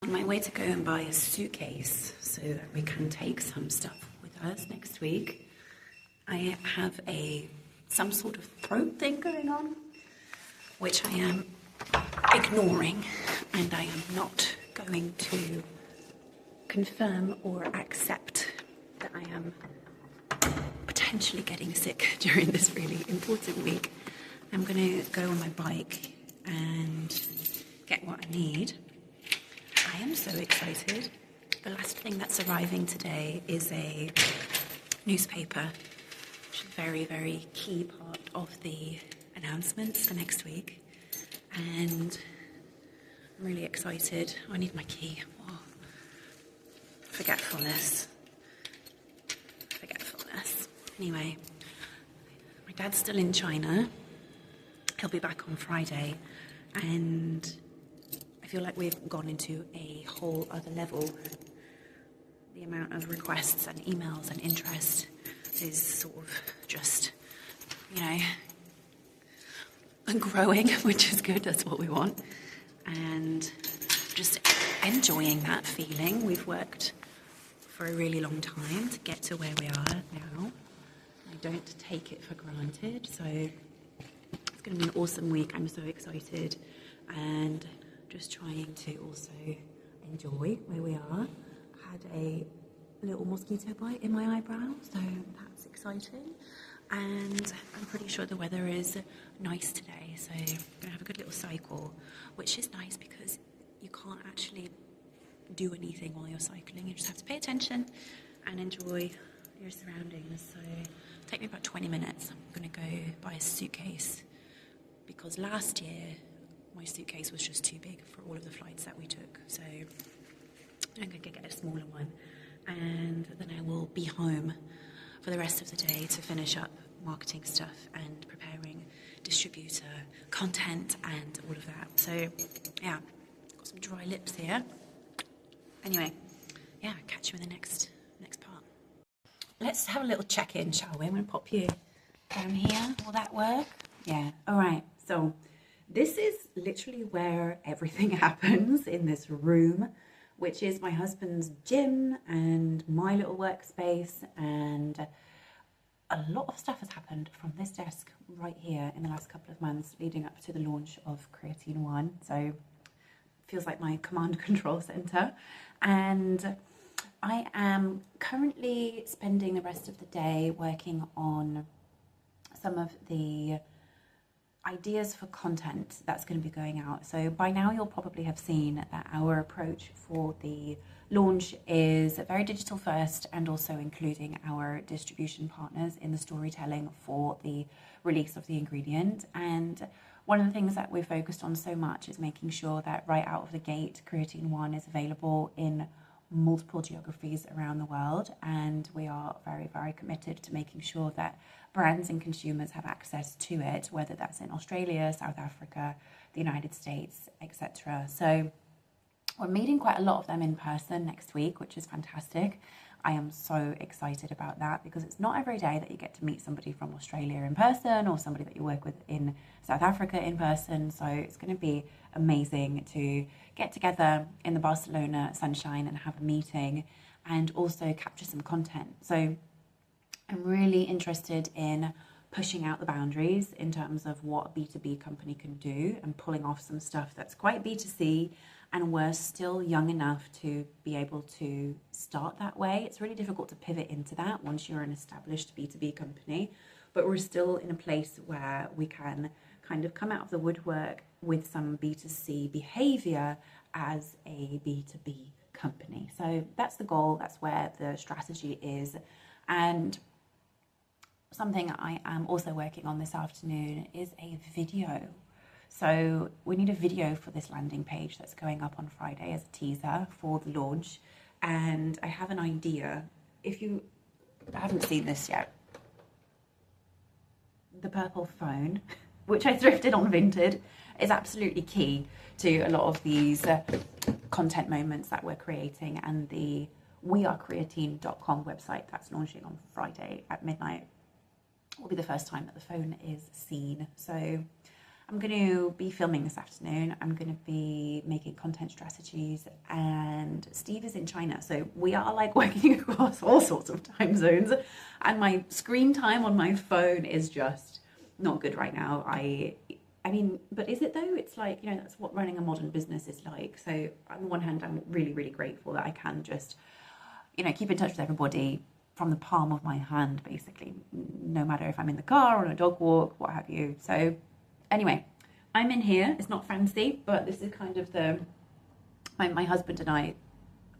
On my way to go and buy a suitcase so that we can take some stuff with us next week. I have some sort of throat thing going on, which I am ignoring, and I am not going to confirm or accept that I am potentially getting sick during this really important week. I'm going to go on my bike and get what I need. I am so excited. The last thing that's arriving today is a newspaper, which is a very, very key part of the announcements for next week. And I'm really excited. Oh, I need my key. Oh. Forgetfulness. Anyway, my dad's still in China. He'll be back on Friday. And I feel like we've gone into a whole other level. The amount of requests and emails and interest is sort of just, growing, which is good. That's what we want. And just enjoying that feeling. We've worked for a really long time to get to where we are now. I don't take it for granted. So it's going to be an awesome week. I'm so excited. And just trying to also enjoy where we are. I had a little mosquito bite in my eyebrow, so that's exciting. And I'm pretty sure the weather is nice today, so I'm going to have a good little cycle, which is nice because you can't actually do anything while you're cycling. You just have to pay attention and enjoy your surroundings. So it'll take me about 20 minutes. I'm going to go buy a suitcase because last year my suitcase was just too big for all of the flights that we took. So I'm going to get a smaller one, and then I will be home for the rest of the day to finish up marketing stuff and preparing distributor content and all of that. So yeah, got some dry lips here. Anyway, yeah, catch you in the next part. Let's have a little check-in, shall we? I'm going to pop you down here. Will that work? Yeah. All right. So this is literally where everything happens in this room, which is my husband's gym and my little workspace, and a lot of stuff has happened from this desk right here in the last couple of months leading up to the launch of Creatine 1. So it feels like my command and control center. And I am currently spending the rest of the day working on some of the ideas for content that's going to be going out. So by now you'll probably have seen that our approach for the launch is very digital first, and also including our distribution partners in the storytelling for the release of the ingredient. And one of the things that we're focused on so much is making sure that right out of the gate, Creatine 1 is available in multiple geographies around the world, and we are very, very committed to making sure that brands and consumers have access to it, whether that's in Australia, South Africa, the United States, etc. So we're meeting quite a lot of them in person next week, which is fantastic. I am so excited about that because it's not every day that you get to meet somebody from Australia in person or somebody that you work with in South Africa in person. So it's going to be amazing to get together in the Barcelona sunshine and have a meeting and also capture some content. So I'm really interested in pushing out the boundaries in terms of what a B2B company can do and pulling off some stuff that's quite B2C, and we're still young enough to be able to start that way. It's really difficult to pivot into that once you're an established B2B company, but we're still in a place where we can kind of come out of the woodwork with some B2C behavior as a B2B company. So that's the goal, that's where the strategy is. And something I am also working on this afternoon is a video. So we need a video for this landing page that's going up on Friday as a teaser for the launch. And I have an idea. If you haven't seen this yet, the purple phone, which I thrifted on Vinted, is absolutely key to a lot of these content moments that we're creating. And the wearecreatine.com website that's launching on Friday at midnight will be the first time that the phone is seen. So I'm going to be filming this afternoon. I'm going to be making content strategies, and Steve is in China. So we are like working across all sorts of time zones, and my screen time on my phone is just not good right now. I mean, but is it though? It's like, you know, that's what running a modern business is like. So on the one hand, I'm really, really grateful that I can just, you know, keep in touch with everybody from the palm of my hand, basically, no matter if I'm in the car or on a dog walk, what have you. So anyway, I'm in here. It's not fancy, but this is kind of my husband and I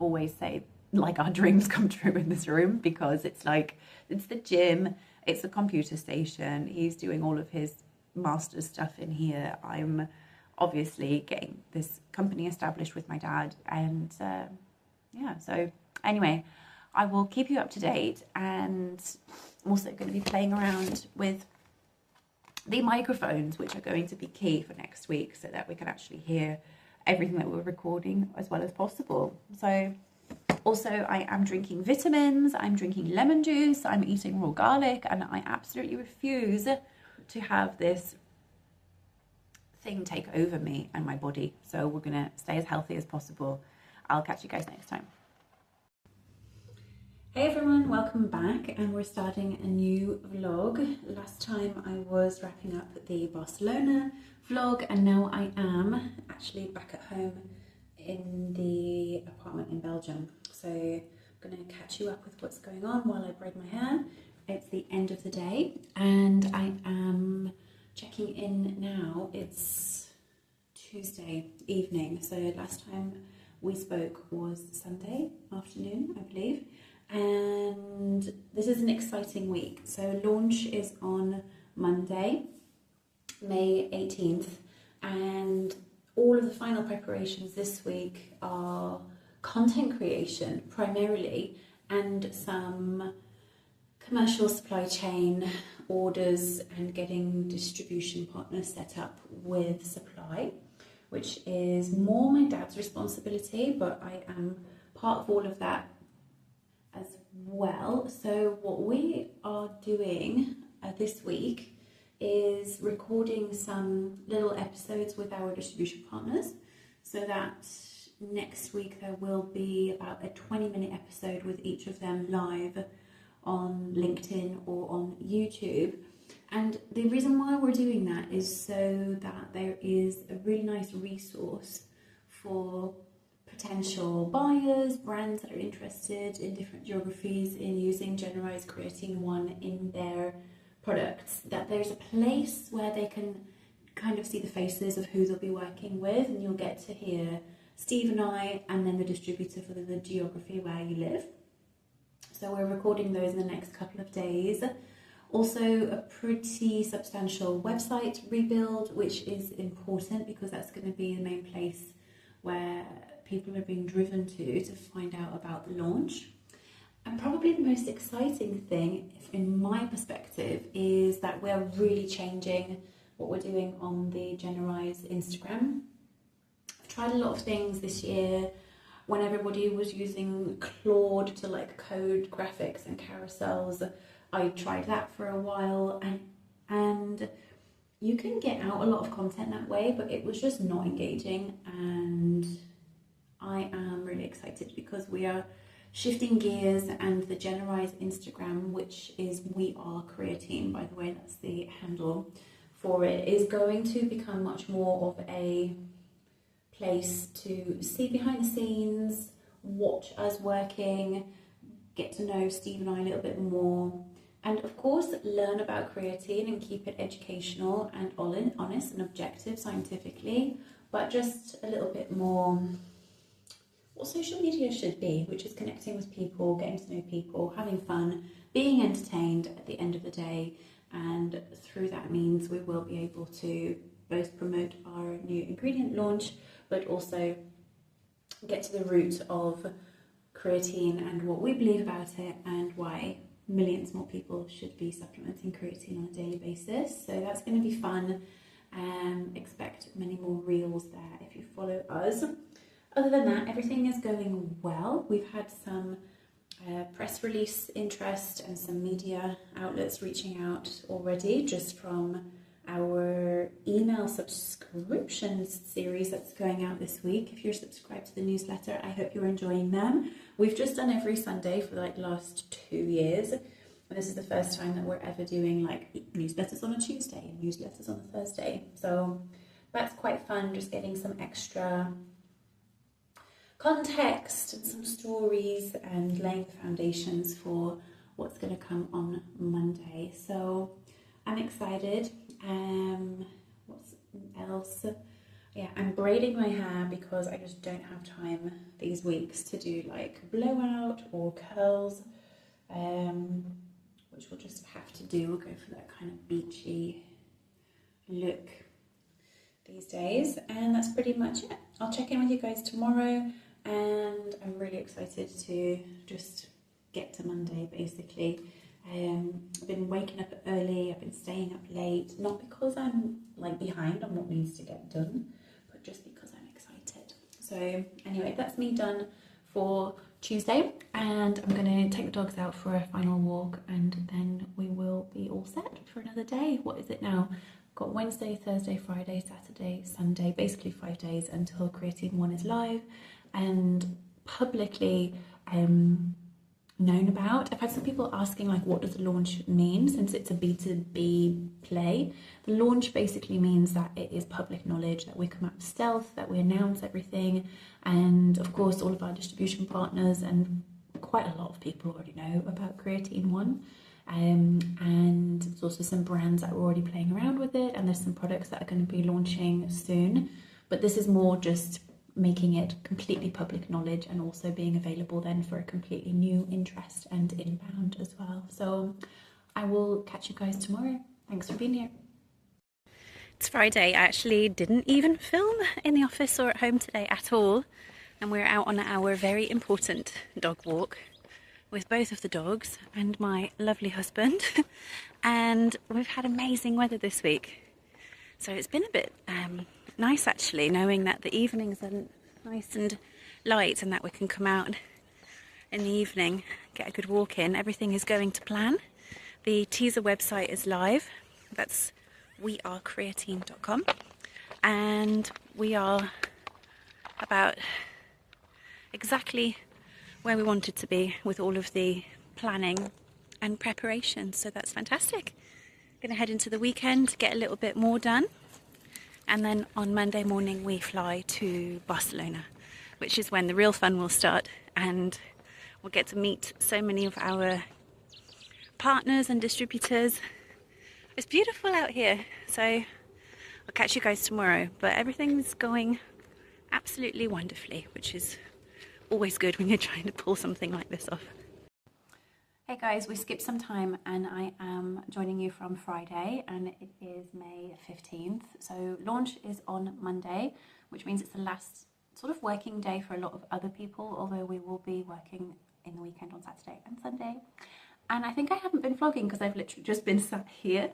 always say, like, our dreams come true in this room, because it's like, it's the gym, it's the computer station. He's doing all of his master's stuff in here. I'm obviously getting this company established with my dad. And yeah, so anyway, I will keep you up to date, and I'm also going to be playing around with the microphones, which are going to be key for next week, so that we can actually hear everything that we're recording as well as possible. So also, I am drinking vitamins, I'm drinking lemon juice, I'm eating raw garlic, and I absolutely refuse to have this thing take over me and my body. So we're going to stay as healthy as possible. I'll catch you guys next time. Hey everyone, welcome back, and we're starting a new vlog. Last time I was wrapping up the Barcelona vlog, and now I am actually back at home in the apartment in Belgium. So I'm going to catch you up with what's going on while I braid my hair. It's the end of the day, and I am checking in now. It's Tuesday evening, so last time we spoke was Sunday afternoon, I believe. And this is an exciting week. So launch is on Monday, May 18th, and all of the final preparations this week are content creation primarily, and some commercial supply chain orders and getting distribution partners set up with supply, which is more my dad's responsibility, but I am part of all of that as well. So what we are doing this week is recording some little episodes with our distribution partners, so that next week there will be about a 20-minute episode with each of them live on LinkedIn or on YouTube. And the reason why we're doing that is so that there is a really nice resource for potential buyers, brands that are interested in different geographies in using Jenerise Cr.01 in their products, that there's a place where they can kind of see the faces of who they'll be working with, and you'll get to hear Steve and I, and then the distributor for the geography where you live. So we're recording those in the next couple of days. Also, a pretty substantial website rebuild, which is important because that's going to be the main place where people are being driven to find out about the launch. And probably the most exciting thing, in my perspective, is that we're really changing what we're doing on the Jenerise Instagram. I've tried a lot of things this year. When everybody was using Claude to like code graphics and carousels, I tried that for a while, and you can get out a lot of content that way, but it was just not engaging. And I am really excited because we are shifting gears, and the Jenerise Instagram, which is We Are Creatine, by the way, that's the handle for it, is going to become much more of a place to see behind the scenes, watch us working, get to know Steve and I a little bit more, and of course learn about creatine and keep it educational and honest and objective scientifically, but just a little bit more what social media should be, which is connecting with people, getting to know people, having fun, being entertained at the end of the day. And through that means we will be able to both promote our new ingredient launch, but also get to the root of creatine and what we believe about it, and why millions more people should be supplementing creatine on a daily basis. So that's going to be fun. Expect many more reels there if you follow us. Other than that, everything is going well. We've had some press release interest and some media outlets reaching out already, just from our email subscriptions series that's going out this week. If you're subscribed to the newsletter, I hope you're enjoying them. We've just done every Sunday for like last 2 years. And this is the first time that we're ever doing like newsletters on a Tuesday and newsletters on a Thursday. So that's quite fun, just getting some extra context and some stories and laying the foundations for what's going to come on Monday. So I'm excited. What else? Yeah, I'm braiding my hair because I just don't have time these weeks to do like blowout or curls, which we'll just have to do. We'll go for that kind of beachy look these days, and that's pretty much it. I'll check in with you guys tomorrow, and I'm really excited to just get to Monday basically. I've been waking up early, I've been staying up late, not because I'm like behind on what needs to get done, but just because I'm excited. So anyway, that's me done for Tuesday, and I'm going to take the dogs out for a final walk, and then we will be all set for another day. What is it now? Got Wednesday, Thursday, Friday, Saturday, Sunday, basically 5 days until Creatine is live and publicly known about. I've had some people asking like, what does the launch mean, since it's a B2B play. The launch basically means that it is public knowledge, that we come out stealth, that we announce everything, and of course all of our distribution partners and quite a lot of people already know about Creatine. And there's also some brands that are already playing around with it, and there's some products that are going to be launching soon, but this is more just making it completely public knowledge and also being available then for a completely new interest and inbound as well. So I will catch you guys tomorrow. Thanks for being here. It's Friday. I actually didn't even film in the office or at home today at all, and we're out on our very important dog walk with both of the dogs and my lovely husband. And we've had amazing weather this week, so it's been a bit nice actually, knowing that the evenings are nice and light and that we can come out in the evening, get a good walk in. Everything is going to plan. The teaser website is live. That's wearecreatine.com, and we are about exactly where we wanted to be with all of the planning and preparation, so that's fantastic. Gonna head into the weekend to get a little bit more done, and then on Monday morning we fly to Barcelona, which is when the real fun will start, and we'll get to meet so many of our partners and distributors. It's beautiful out here, so I'll catch you guys tomorrow, but everything's going absolutely wonderfully, which is always good when you're trying to pull something like this off. Hey guys, we skipped some time and I am joining you from Friday, and it is May 15th. So launch is on Monday, which means it's the last sort of working day for a lot of other people, although we will be working in the weekend on Saturday and Sunday. And I think I haven't been vlogging because I've literally just been sat here.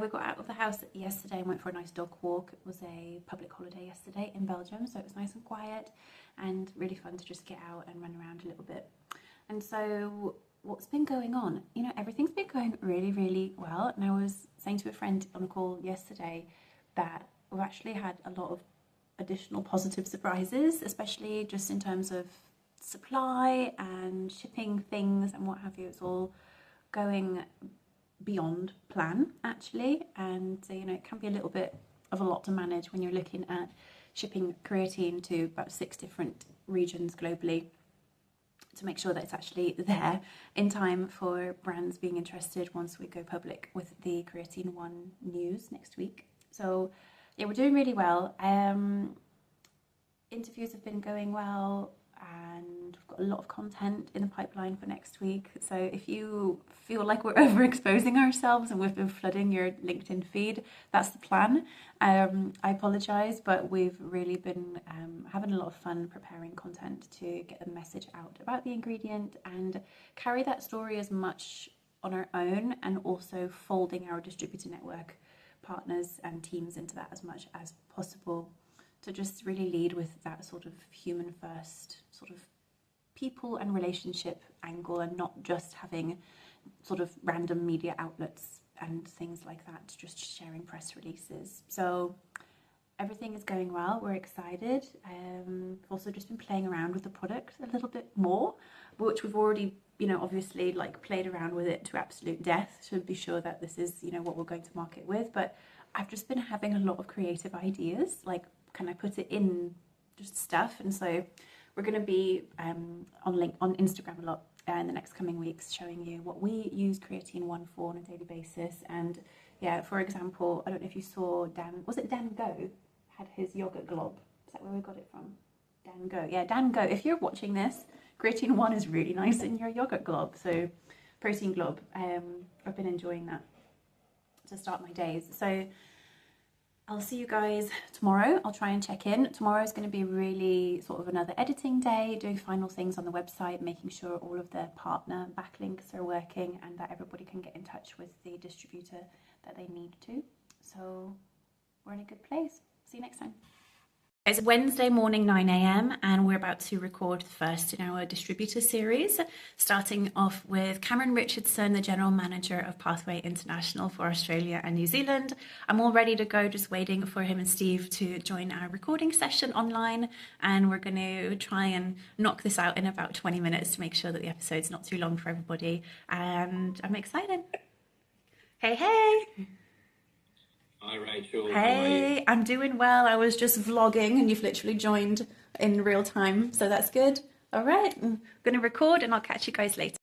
We got out of the house yesterday and went for a nice dog walk. It was a public holiday yesterday in Belgium, so it was nice and quiet and really fun to just get out and run around a little bit. And so what's been going on? You know, everything's been going really, really well. And I was saying to a friend on a call yesterday that we've actually had a lot of additional positive surprises, especially just in terms of supply and shipping things and what have you. It's all going beyond plan actually, and you know, it can be a little bit of a lot to manage when you're looking at shipping creatine to about 6 different regions globally to make sure that it's actually there in time for brands being interested once we go public with the Creatine news next week. So yeah, we're doing really well. Interviews have been going well, and we've got a lot of content in the pipeline for next week. So if you feel like we're overexposing ourselves and we've been flooding your LinkedIn feed, that's the plan. I apologise, but we've really been having a lot of fun preparing content to get the message out about the ingredient and carry that story as much on our own, and also folding our distributor network partners and teams into that as much as possible, to just really lead with that sort of human first sort of people and relationship angle, and not just having sort of random media outlets and things like that, just sharing press releases. So everything is going well. We're excited. We've also just been playing around with the product a little bit more, which we've already, obviously like played around with it to absolute death to be sure that this is, what we're going to market with. But I've just been having a lot of creative ideas, like, can I put it in just stuff? And so we're going to be on Instagram a lot in the next coming weeks, showing you what we use Creatine 1 for on a daily basis. And yeah, for example, I don't know if you saw was it Dan Go had his yogurt glob? Is that where we got it from? Dan Go. Yeah, Dan Go. If you're watching this, Creatine 1 is really nice in your yogurt glob. So protein glob. I've been enjoying that to start my days. So I'll see you guys tomorrow. I'll try and check in. Tomorrow is going to be really sort of another editing day, doing final things on the website, making sure all of the partner backlinks are working and that everybody can get in touch with the distributor that they need to. So we're in a good place. See you next time. It's Wednesday morning, 9 a.m, and we're about to record the first in our distributor series, starting off with Cameron Richardson, the General Manager of Pathway International for Australia and New Zealand. I'm all ready to go, just waiting for him and Steve to join our recording session online, and we're going to try and knock this out in about 20 minutes to make sure that the episode's not too long for everybody, and I'm excited. Hey, hey! Hi Rachel. Hey, I'm doing well. I was just vlogging and you've literally joined in real time, so that's good. All right, I'm going to record and I'll catch you guys later.